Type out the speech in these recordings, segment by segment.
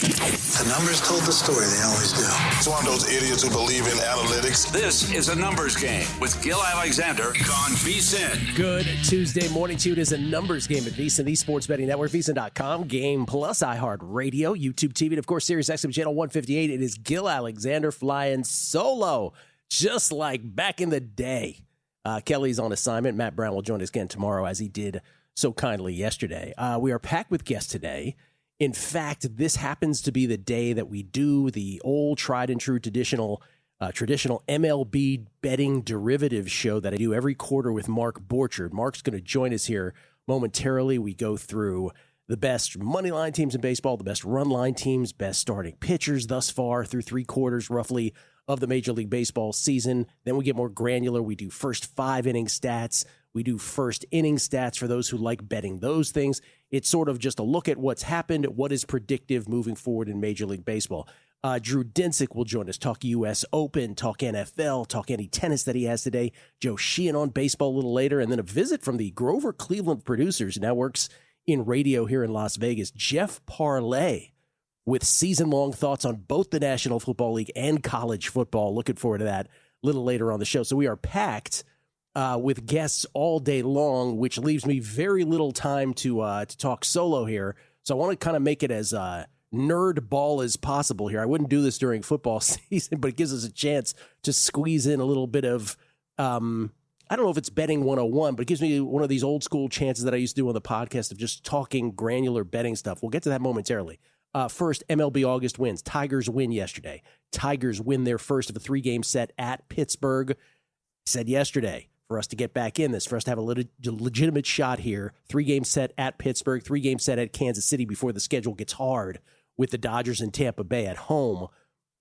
The numbers told the story, they always do. It's one of those idiots who believe in analytics. This is a numbers game with Gill Alexander on VSiN. Good Tuesday morning to you. It is a numbers game at VSiN, the Sports Betting Network, VSiN.com, Game Plus, iHeartRadio, YouTube TV, and of course, Sirius XM Channel 158. It is Gill Alexander flying solo, just like back in the day. Kelly's on assignment. Matt Brown will join us again tomorrow, as he did so kindly yesterday. We are packed with guests today. In fact, this happens to be the day that we do the old tried and true traditional MLB betting derivative show that I do every quarter with Mark Borchard. Mark's going to join us here momentarily. We go through the best money line teams in baseball, the best run line teams, best starting pitchers thus far through three quarters roughly of the Major League Baseball season. Then we get more granular. We do first 5 inning stats. We do first inning stats for those who like betting those things. It's sort of just a look at what's happened, what is predictive moving forward in Major League Baseball. Drew Dinsick will join us, talk U.S. Open, talk NFL, talk any tennis that he has today. Joe Sheehan on baseball a little later, and then a visit from the Grover Cleveland producers, who now works in radio here in Las Vegas, Jeff Parlay, with season-long thoughts on both the National Football League and college football. Looking forward to that a little later on the show. So we are packed with guests all day long, which leaves me very little time to talk solo here. So I want to kind of make it as nerd ball as possible here. I wouldn't do this during football season, but it gives us a chance to squeeze in a little bit of, I don't know if it's betting 101, but it gives me one of these old school chances that I used to do on the podcast of just talking granular betting stuff. We'll get to that momentarily. First, MLB August wins. Tigers win yesterday. Tigers win their first of a 3-game set at Pittsburgh. Said yesterday, for us to get back in this, for us to have a legitimate shot here, 3-game set at Pittsburgh, 3-game set at Kansas City before the schedule gets hard with the Dodgers and Tampa Bay at home.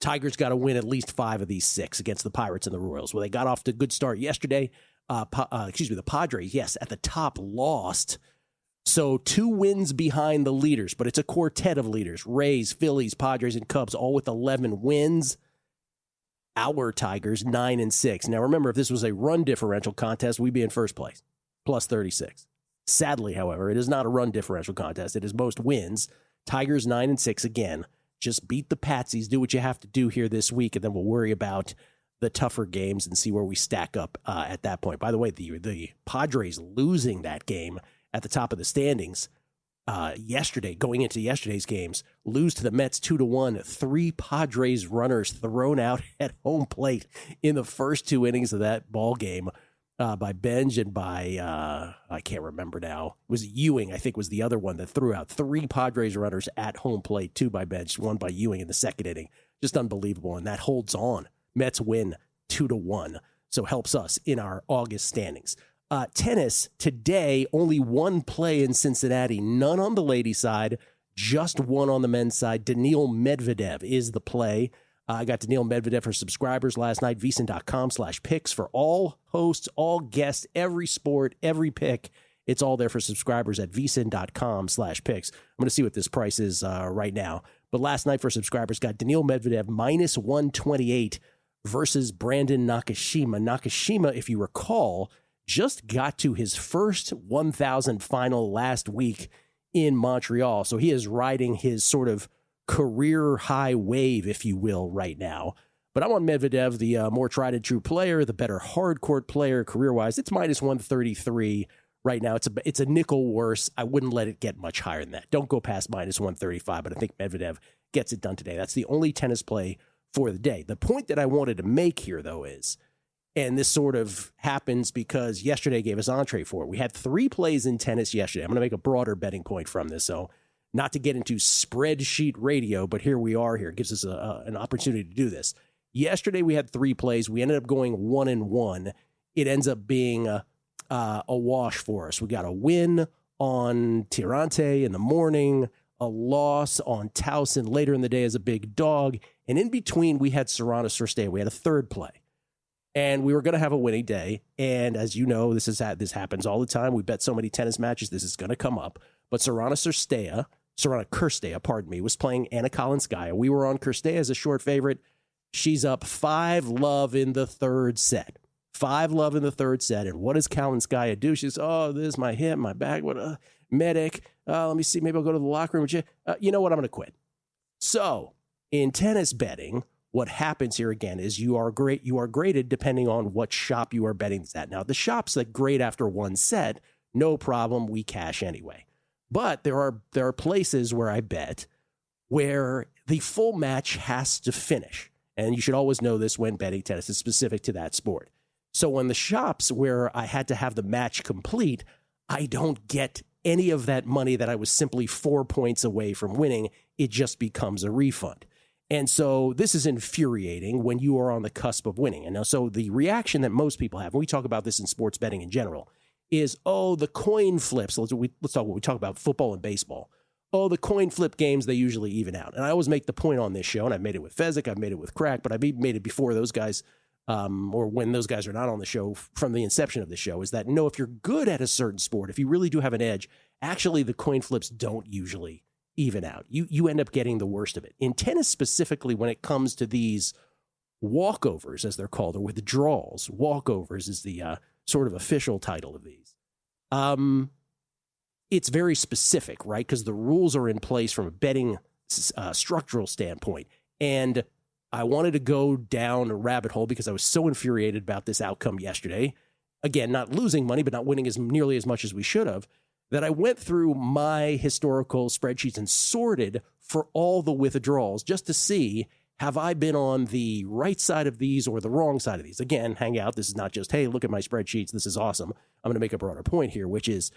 Tigers got to win at least 5 of these 6 against the Pirates and the Royals. Well, they got off to a good start yesterday. The Padres, yes, at the top lost. So 2 wins behind the leaders, but it's a quartet of leaders. Rays, Phillies, Padres, and Cubs, all with 11 wins. Our Tigers, 9-6. Now, remember, if this was a run differential contest, we'd be in first place, plus 36. Sadly, however, it is not a run differential contest. It is most wins. Tigers, 9-6 again. Just beat the Patsies. Do what you have to do here this week, and then we'll worry about the tougher games and see where we stack up at that point. By the way, the Padres losing that game at the top of the standings yesterday, going into yesterday's games, lose to the Mets 2-1, 3 Padres runners thrown out at home plate in the first 2 innings of that ball game by Benj and by, I can't remember now, it was Ewing, I think was the other one that threw out 3 Padres runners at home plate, 2 by Benj, 1 by Ewing in the second inning. Just unbelievable, and that holds on. Mets win 2-1, so helps us in our August standings. Tennis, today, only 1 play in Cincinnati, none on the ladies' side, just 1 on the men's side. Daniil Medvedev is the play. I got Daniil Medvedev for subscribers last night, VSiN.com/picks for all hosts, all guests, every sport, every pick. It's all there for subscribers at VSiN.com/picks. I'm going to see what this price is right now. But last night for subscribers, got Daniil Medvedev minus 128 versus Brandon Nakashima. Nakashima, if you recall, just got to his first 1,000 final last week in Montreal. So he is riding his sort of career high wave, if you will, right now. But I'm on Medvedev, the more tried and true player, the better hard court player career-wise. It's minus 133 right now. It's a nickel worse. I wouldn't let it get much higher than that. Don't go past minus 135, but I think Medvedev gets it done today. That's the only tennis play for the day. The point that I wanted to make here, though, is, and this sort of happens because yesterday gave us entree for it. We had 3 plays in tennis yesterday. I'm going to make a broader betting point from this, so not to get into spreadsheet radio, but here we are here. It gives us an opportunity to do this. Yesterday we had 3 plays. We ended up going 1-1. It ends up being a wash for us. We got a win on Tirante in the morning, a loss on Towson later in the day as a big dog, and in between we had Serrano Surstea. We had a 3rd play. And we were going to have a winning day. And as you know, this happens all the time. We bet so many tennis matches, this is going to come up. But Serrano Cirstea, was playing Anna Kalinskaya. We were on Cirstea as a short favorite. She's up 5-love in the 3rd set. 5-love in the 3rd set. And what does Kalinskaya do? She says, oh, this is my hip, my back. What a medic. Let me see. Maybe I'll go to the locker room with you. You know what? I'm going to quit. So in tennis betting, what happens here again is you are graded depending on what shop you are betting this at. Now, the shops that grade after one set, no problem, we cash anyway. But there are places where I bet where the full match has to finish. And you should always know this when betting tennis is specific to that sport. So on the shops where I had to have the match complete, I don't get any of that money that I was simply 4 points away from winning. It just becomes a refund. And so this is infuriating when you are on the cusp of winning. And now, so the reaction that most people have, and we talk about this in sports betting in general, is, oh, the coin flips. Let's talk when we talk about football and baseball. Oh, the coin flip games, they usually even out. And I always make the point on this show, and I've made it with Fezzik, I've made it with Crack, but I've even made it before those guys, or when those guys are not on the show from the inception of the show, is that, no, if you're good at a certain sport, if you really do have an edge, actually the coin flips don't usually even out. You end up getting the worst of it. In tennis specifically, when it comes to these walkovers, as they're called, or withdrawals, walkovers is the sort of official title of these. It's very specific, right? Because the rules are in place from a betting structural standpoint. And I wanted to go down a rabbit hole because I was so infuriated about this outcome yesterday. Again, not losing money, but not winning as nearly as much as we should have, that I went through my historical spreadsheets and sorted for all the withdrawals just to see, have I been on the right side of these or the wrong side of these? Again, hang out. This is not just, hey, look at my spreadsheets. This is awesome. I'm going to make a broader point here, which is,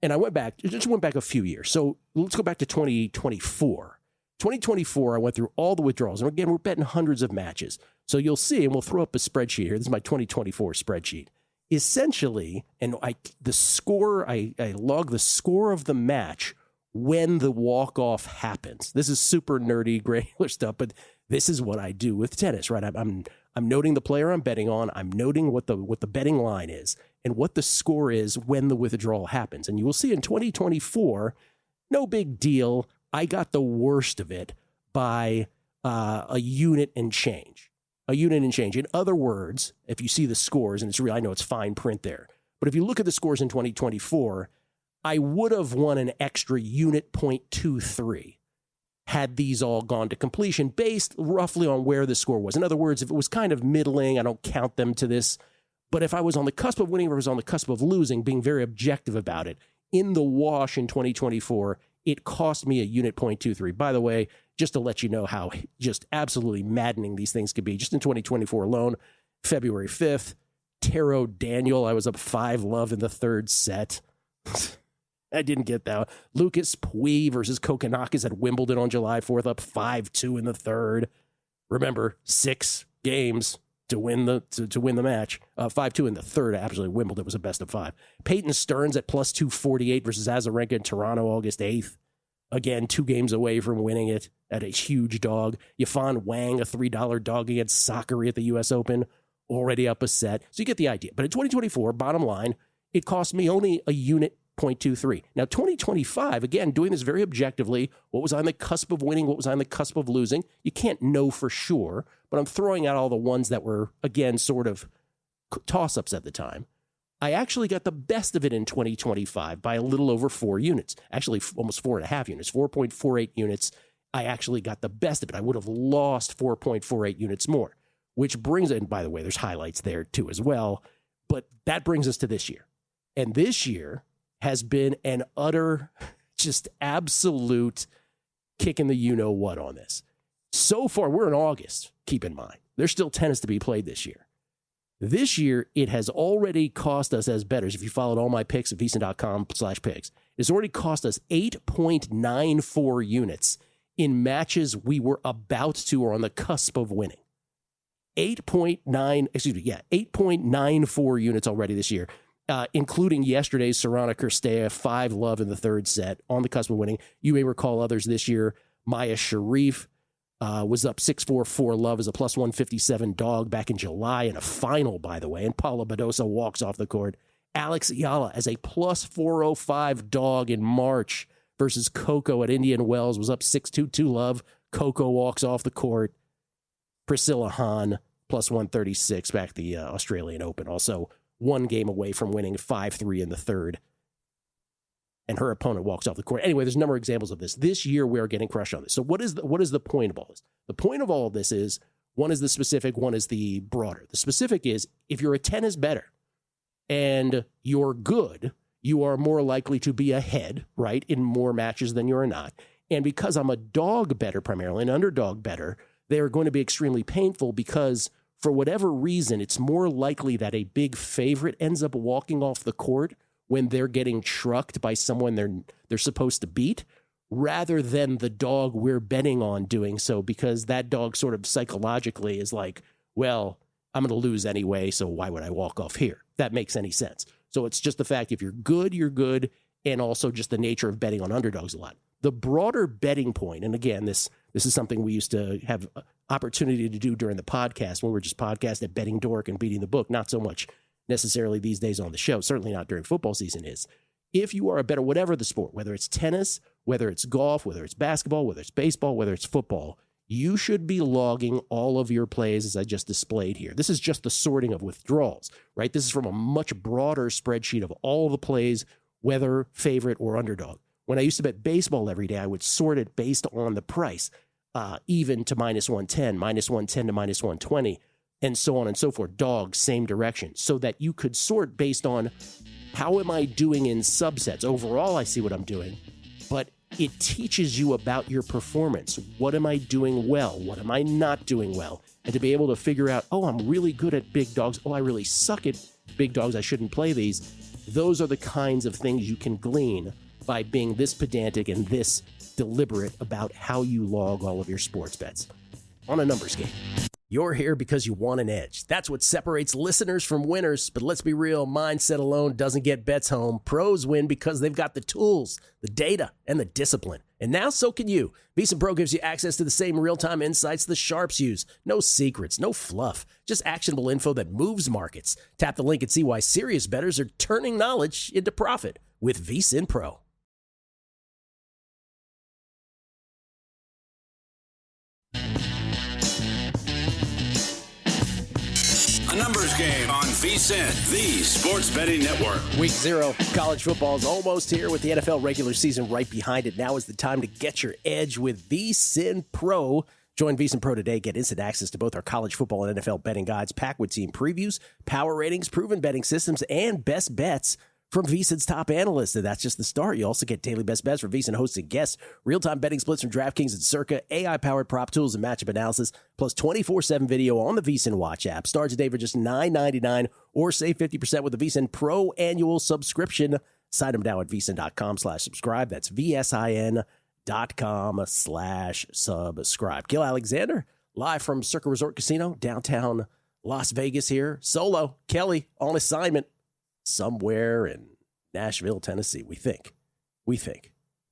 and I just went back a few years. So let's go back to 2024. 2024, I went through all the withdrawals. And again, we're betting hundreds of matches. So you'll see, and we'll throw up a spreadsheet here. This is my 2024 spreadsheet. Essentially, and I log the score of the match when the walk-off happens. This is super nerdy, granular stuff, but this is what I do with tennis, right? I'm noting the player I'm betting on. I'm noting what the betting line is and what the score is when the withdrawal happens. And you will see in 2024, no big deal. I got the worst of it by a unit and change. A unit and change. In other words, if you see the scores, and it's real, I know it's fine print there, but if you look at the scores in 2024, I would have won an extra unit 0.23 had these all gone to completion based roughly on where the score was. In other words, if it was kind of middling, I don't count them to this. But if I was on the cusp of winning or was on the cusp of losing, being very objective about it, in the wash in 2024, it cost me a unit 0.23. By the way, just to let you know how just absolutely maddening these things could be, just in 2024 alone, February 5th, Taro Daniel, I was up 5-love in the third set. I didn't get that. Lucas Pouille versus Kokkinakis at Wimbledon on July 4th, up 5-2 in the third. Remember, 6 games to win the match. 5-2 in the third. Absolutely, Wimbledon was a best of 5. Peyton Stearns at plus 248 versus Azarenka in Toronto, August 8th. Again, 2 games away from winning it at a huge dog. Yifan Wang, a $3 dog against Sakari at the U.S. Open, already up a set. So you get the idea. But in 2024, bottom line, it cost me only a unit 0.23. Now, 2025, again, doing this very objectively, what was I on the cusp of winning, what was I on the cusp of losing? You can't know for sure, but I'm throwing out all the ones that were, again, sort of toss-ups at the time. I actually got the best of it in 2025 by a little over 4 units. Actually, almost 4.5 units, 4.48 units. I actually got the best of it. I would have lost 4.48 units more, which brings, and by the way, there's highlights there too as well, but that brings us to this year. And this year has been an utter, just absolute kick in the you-know-what on this. So far, we're in August, keep in mind. There's still tennis to be played this year. This year, it has already cost us as bettors, if you followed all my picks at VSiN.com/picks, it's already cost us 8.94 units in matches we were about to or on the cusp of winning. 8.94 units already this year, including yesterday's Serrano Cirstea, 5-love in the third set, on the cusp of winning. You may recall others this year. Maya Sharif was up 6-4, 4-love as a plus 157 dog back in July in a final, by the way, and Paula Badosa walks off the court. Alex Ayala as a plus 405 dog in March versus Coco at Indian Wells was up 6-2, 2-love. Coco walks off the court. Priscilla Hahn plus 136 back at the Australian Open, also 1 game away from winning 5-3 in the third. and her opponent walks off the court. Anyway, there's a number of examples of this. This year, we are getting crushed on this. So what is the point of all this? The point of all of this is, one is the specific, one is the broader. The specific is, if you're a tennis bettor and you're good, you are more likely to be ahead, right, in more matches than you're not. And because I'm a dog bettor primarily, an underdog bettor, they are going to be extremely painful because for whatever reason, it's more likely that a big favorite ends up walking off the court when they're getting trucked by someone they're supposed to beat, rather than the dog we're betting on doing so, because that dog sort of psychologically is like, well, I'm going to lose anyway, so why would I walk off here? If that makes any sense. So it's just the fact, if you're good, you're good, and also just the nature of betting on underdogs a lot. The broader betting point, and again, this is something we used to have opportunity to do during the podcast when we were just podcast at Betting Dork and Beating the Book, not so much necessarily these days on the show, certainly not during football season, is if you are a bettor, whatever the sport, whether it's tennis, whether it's golf, whether it's basketball, whether it's baseball, whether it's football, you should be logging all of your plays as I just displayed here. This is just the sorting of withdrawals, right? This is from a much broader spreadsheet of all the plays, whether favorite or underdog. When I used to bet baseball every day, I would sort it based on the price, even to -110, -110 to -120, and so on and so forth. Dog, same direction, so that you could sort based on how am I doing in subsets. Overall, I see what I'm doing, but it teaches you about your performance. What am I doing well? What am I not doing well? And to be able to figure out, oh, I'm really good at big dogs. Oh, I really suck at big dogs. I shouldn't play these. Those are the kinds of things you can glean by being this pedantic and this deliberate about how you log all of your sports bets on a numbers game. You're here because you want an edge. That's what separates listeners from winners. But let's be real, mindset alone doesn't get bets home. Pros win because they've got the tools, the data, and the discipline. And now so can you. VSiN Pro gives you access to the same real-time insights the sharps use. No secrets, no fluff, just actionable info that moves markets. Tap the link and see why serious bettors are turning knowledge into profit with VSiN Pro. A numbers game on VSiN, the sports betting network. Week 0, college football is almost here with the NFL regular season right behind it. Now is the time to get your edge with VSiN Pro. Join VSiN Pro today. Get instant access to both our college football and NFL betting guides, packed with team previews, power ratings, proven betting systems, and best bets from VSiN's top analysts. And that's just the start. You also get daily best bets from VSiN hosted guests, real-time betting splits from DraftKings and Circa, AI-powered prop tools and matchup analysis, plus 24/7 video on the VSiN Watch app. Start today for just $9.99 or save 50% with the VSiN Pro annual subscription. Sign them now at VSiN.com/subscribe. That's VSIN.com/subscribe. Gill Alexander, live from Circa Resort Casino, downtown Las Vegas here. Solo, Kelly on assignment somewhere in Nashville, Tennessee, we think.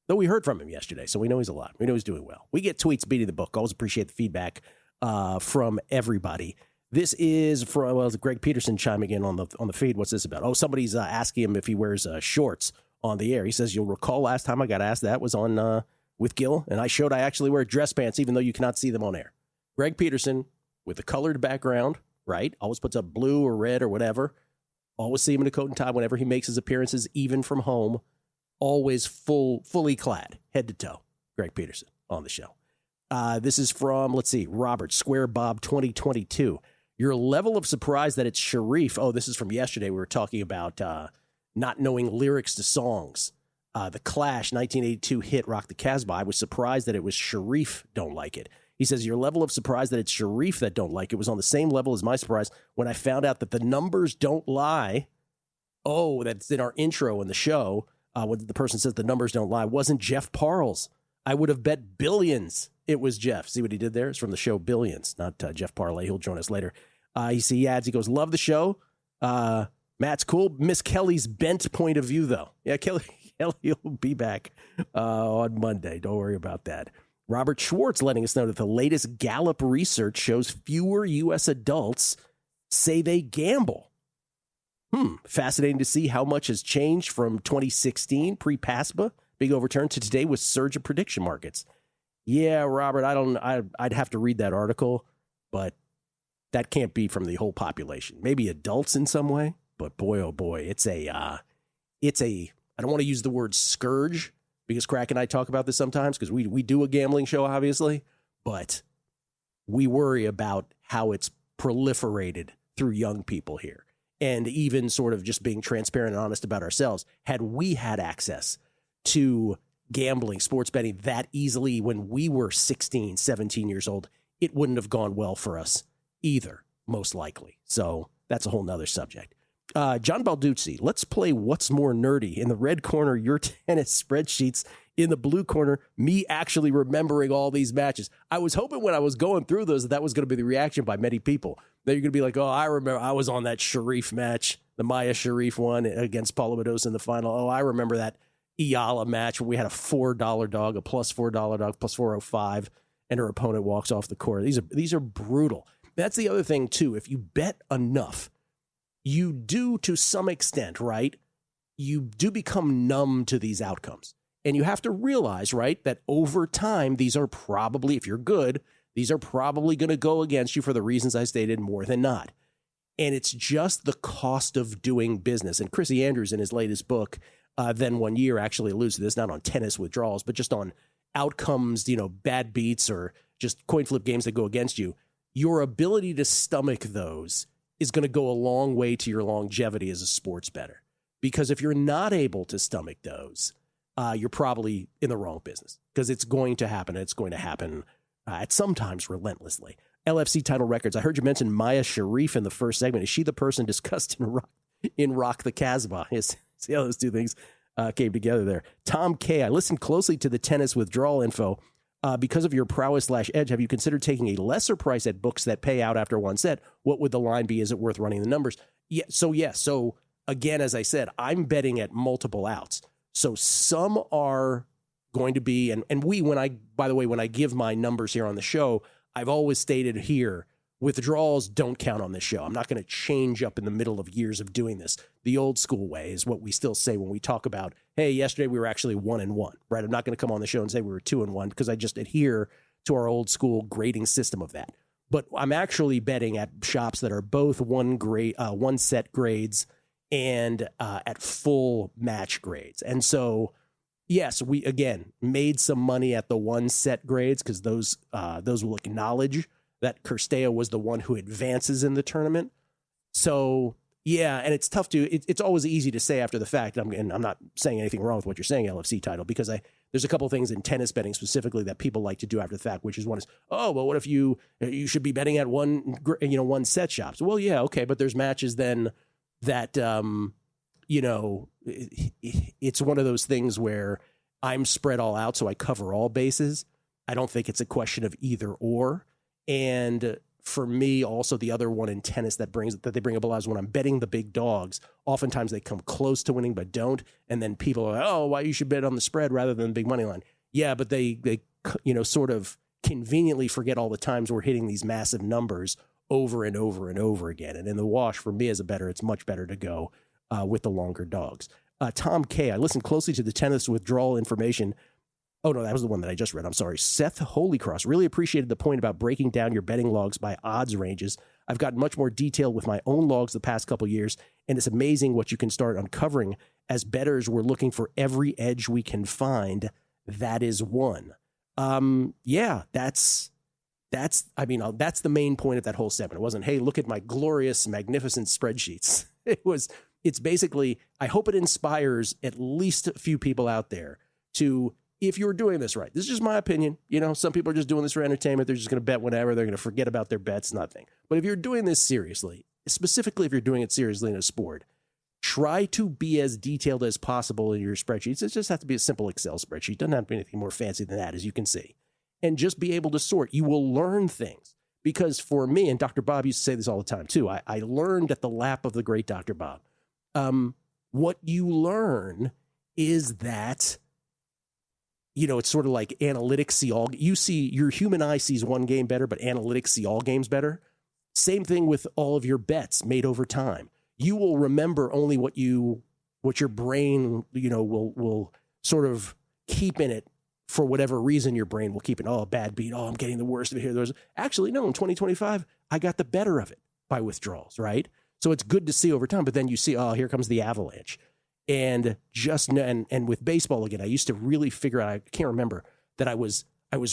Though we heard from him yesterday, so we know he's alive. We know he's doing well. We get tweets beating the book. Always appreciate the feedback from everybody. This is from Greg Peterson chiming in on the feed. What's this about? Oh, somebody's asking him if he wears shorts on the air. He says, you'll recall last time I got asked that was on with Gill, and I showed I actually wear dress pants, even though you cannot see them on air. Greg Peterson with a colored background, right? Always puts up blue or red or whatever. Always see him in a coat and tie whenever he makes his appearances, even from home. Always fully clad, head to toe. Greg Peterson on the show. This is from, let's see, Robert, Square Bob 2022. Your level of surprise that it's Sharif. Oh, this is from yesterday. We were talking about not knowing lyrics to songs. The Clash 1982 hit Rock the Casbah. I was surprised that it was Sharif Don't Like It. He says, your level of surprise that it's Sharif that don't like it was on the same level as my surprise when I found out that the numbers don't lie. Oh, that's in our intro in the show. When the person says the numbers don't lie, wasn't Jeff Parles. I would have bet billions it was Jeff. See what he did there? It's from the show Billions, not Jeff Parlay. He'll join us later. He adds, he goes, love the show. Matt's cool. Miss Kelly's bent point of view, though. Yeah, Kelly will be back on Monday. Don't worry about that. Robert Schwartz letting us know that the latest Gallup research shows fewer U.S. adults say they gamble. Fascinating to see how much has changed from 2016, pre-PASPA, big overturn, to today with surge of prediction markets. Yeah, Robert, I'd have to read that article, but that can't be from the whole population. Maybe adults in some way, but boy, oh boy, it's a I don't want to use the word scourge because Crack and I talk about this sometimes because we do a gambling show, obviously, but we worry about how it's proliferated through young people here. And even sort of just being transparent and honest about ourselves. Had we had access to gambling, sports betting that easily when we were 16, 17 years old, it wouldn't have gone well for us either, most likely. So that's a whole nother subject. John Balduzzi, let's play What's More Nerdy. In the red corner, your tennis spreadsheets. In the blue corner, me actually remembering all these matches. I was hoping when I was going through those that was going to be the reaction by many people. That you're going to be like, oh, I remember I was on that Sharif match, the Maya Sharif one against Paulo Badosa in the final. Oh, I remember that Iyala match where we had a $4 dog, a plus $4 dog, plus 405, and her opponent walks off the court. These are brutal. That's the other thing, too. If you bet enough, you do to some extent, right? You do become numb to these outcomes. And you have to realize, right, that over time, these are probably, if you're good, these are probably going to go against you for the reasons I stated more than not. And it's just the cost of doing business. And Chrissy Andrews in his latest book, Then 1 Year, actually alludes to this, not on tennis withdrawals, but just on outcomes, bad beats or just coin flip games that go against you. Your ability to stomach those is going to go a long way to your longevity as a sports bettor. Because if you're not able to stomach those, you're probably in the wrong business because it's going to happen. It's going to happen at sometimes relentlessly. LFC title records. I heard you mention Maya Sharif in the first segment. Is she the person discussed in Rock the Casbah? See how those two things came together there. Tom K. I listened closely to the tennis withdrawal info. Because of your prowess/edge, have you considered taking a lesser price at books that pay out after one set? What would the line be? Is it worth running the numbers? Yeah. So again, as I said, I'm betting at multiple outs. So some are going to be, and when I give my numbers here on the show, I've always stated here, withdrawals don't count on this show. I'm not going to change up in the middle of years of doing this. The old school way is what we still say when we talk about, hey, yesterday we were actually 1-1, right? I'm not going to come on the show and say we were 2-1 because I just adhere to our old school grading system of that. But I'm actually betting at shops that are both one set grades and at full match grades. And so, yes, we, again, made some money at the one set grades because those will acknowledge that Kirstea was the one who advances in the tournament. So, yeah, and it's tough it's always easy to say after the fact, and I'm not saying anything wrong with what you're saying, LFC title, because there's a couple of things in tennis betting specifically that people like to do after the fact, which is one is, oh, well, what if you should be betting at one set shops? Well, yeah, okay, but there's matches then that, it's one of those things where I'm spread all out, so I cover all bases. I don't think it's a question of either or. And for me, also the other one in tennis that they bring up a lot is when I'm betting the big dogs, oftentimes they come close to winning but don't. And then people are like, oh, why you should bet on the spread rather than the big money line. Yeah, but they sort of conveniently forget all the times we're hitting these massive numbers over and over and over again. And in the wash, for me as a bettor, it's much better to go with the longer dogs. Tom K. I listened closely to the tennis withdrawal information. Oh, no, that was the one that I just read. I'm sorry. Seth Holycross, really appreciated the point about breaking down your betting logs by odds ranges. I've gotten much more detail with my own logs the past couple years, and it's amazing what you can start uncovering. As bettors, we're looking for every edge we can find. That is one. Yeah, that's the main point of that whole segment. It wasn't, hey, look at my glorious, magnificent spreadsheets. It's basically, I hope it inspires at least a few people out there to, if you're doing this right, this is just my opinion. Some people are just doing this for entertainment. They're just going to bet whenever. They're going to forget about their bets, nothing. But if you're doing this seriously, specifically if you're doing it seriously in a sport, try to be as detailed as possible in your spreadsheets. It just has to be a simple Excel spreadsheet. It doesn't have to be anything more fancy than that, as you can see. And just be able to sort. You will learn things. Because for me, and Dr. Bob used to say this all the time too, I learned at the lap of the great Dr. Bob. What you learn is that, it's sort of like analytics your human eye sees one game better, but analytics see all games better. Same thing with all of your bets made over time. You will remember only what your brain, will sort of keep in it for whatever reason. Your brain will keep it. Oh, bad beat. Oh, I'm getting the worst of it here. Actually, no, in 2025, I got the better of it by withdrawals, right? So it's good to see over time, but then you see, oh, here comes the avalanche. And and with baseball again, I used to really figure out, I can't remember, that I was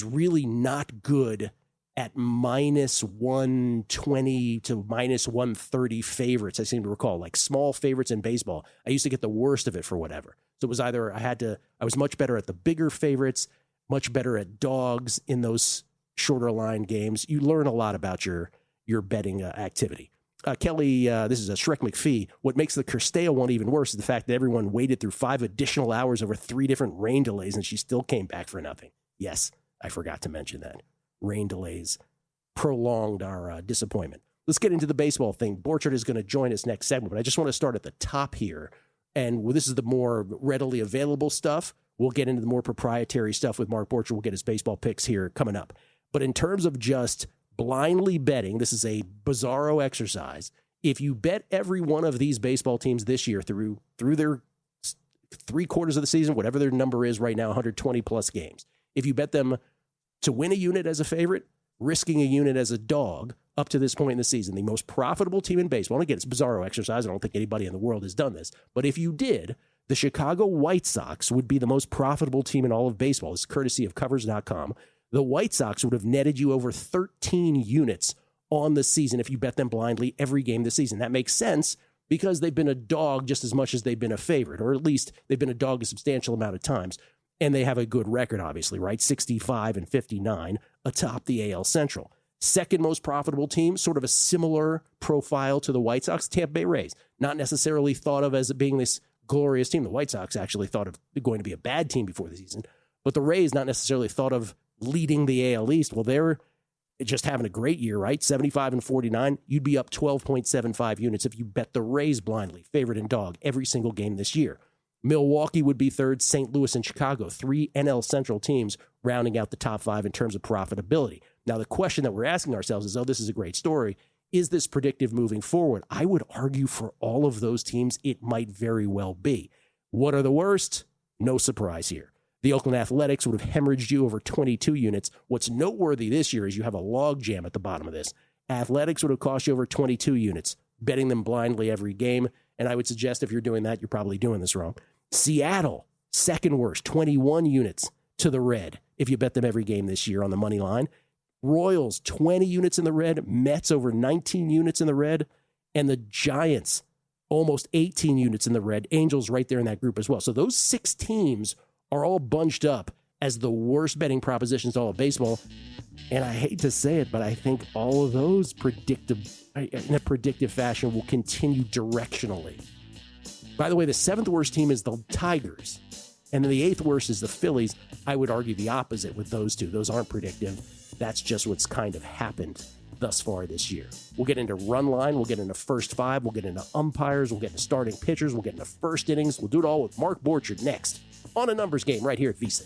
really not good at minus 120 to minus 130 favorites. I seem to recall, like small favorites in baseball. I used to get the worst of it for whatever. So it was either I was much better at the bigger favorites, much better at dogs in those shorter line games. You learn a lot about your betting activity. Kelly, this is a Shrek McPhee. What makes the Kerstea one even worse is the fact that everyone waited through 5 additional hours over 3 different rain delays, and she still came back for nothing. Yes, I forgot to mention that. Rain delays prolonged our disappointment. Let's get into the baseball thing. Borchard is going to join us next segment, but I just want to start at the top here. And this is the more readily available stuff. We'll get into the more proprietary stuff with Mark Borchard. We'll get his baseball picks here coming up. But in terms of just blindly betting, this is a bizarro exercise. If you bet every one of these baseball teams this year through their 3 quarters of the season, whatever their number is right now, 120 plus games, if you bet them to win a unit as a favorite, risking a unit as a dog up to this point in the season, the most profitable team in baseball, and again, it's a bizarro exercise. I don't think anybody in the world has done this. But if you did, the Chicago White Sox would be the most profitable team in all of baseball. This is courtesy of Covers.com. The White Sox would have netted you over 13 units on the season if you bet them blindly every game this season. That makes sense because they've been a dog just as much as they've been a favorite, or at least they've been a dog a substantial amount of times. And they have a good record, obviously, right? 65 and 59 atop the AL Central. Second most profitable team, sort of a similar profile to the White Sox, Tampa Bay Rays. Not necessarily thought of as being this glorious team. The White Sox actually thought of going to be a bad team before the season. But the Rays not necessarily thought of leading the AL East. Well, they're just having a great year, right? 75 and 49. You'd be up 12.75 units if you bet the Rays blindly, favorite and dog, every single game this year. Milwaukee would be third, St. Louis and Chicago, 3 NL Central teams rounding out the top 5 in terms of profitability. Now, the question that we're asking ourselves is, this is a great story. Is this predictive moving forward? I would argue for all of those teams, it might very well be. What are the worst? No surprise here. The Oakland Athletics would have hemorrhaged you over 22 units. What's noteworthy this year is you have a log jam at the bottom of this. Athletics would have cost you over 22 units, betting them blindly every game. And I would suggest if you're doing that, you're probably doing this wrong. Seattle, second worst, 21 units to the red if you bet them every game this year on the money line. Royals, 20 units in the red. Mets, over 19 units in the red. And the Giants, almost 18 units in the red. Angels right there in that group as well. So those 6 teams are all bunched up as the worst betting propositions in all of baseball. And I hate to say it, but I think all of those in a predictive fashion will continue directionally. By the way, the 7th worst team is the Tigers, and then the 8th worst is the Phillies. I would argue the opposite with those two. Those aren't predictive. That's just what's kind of happened thus far this year. We'll get into run line. We'll get into first 5. We'll get into umpires. We'll get into starting pitchers. We'll get into first innings. We'll do it all with Mark Borchard next on A Numbers Game right here at VSiN.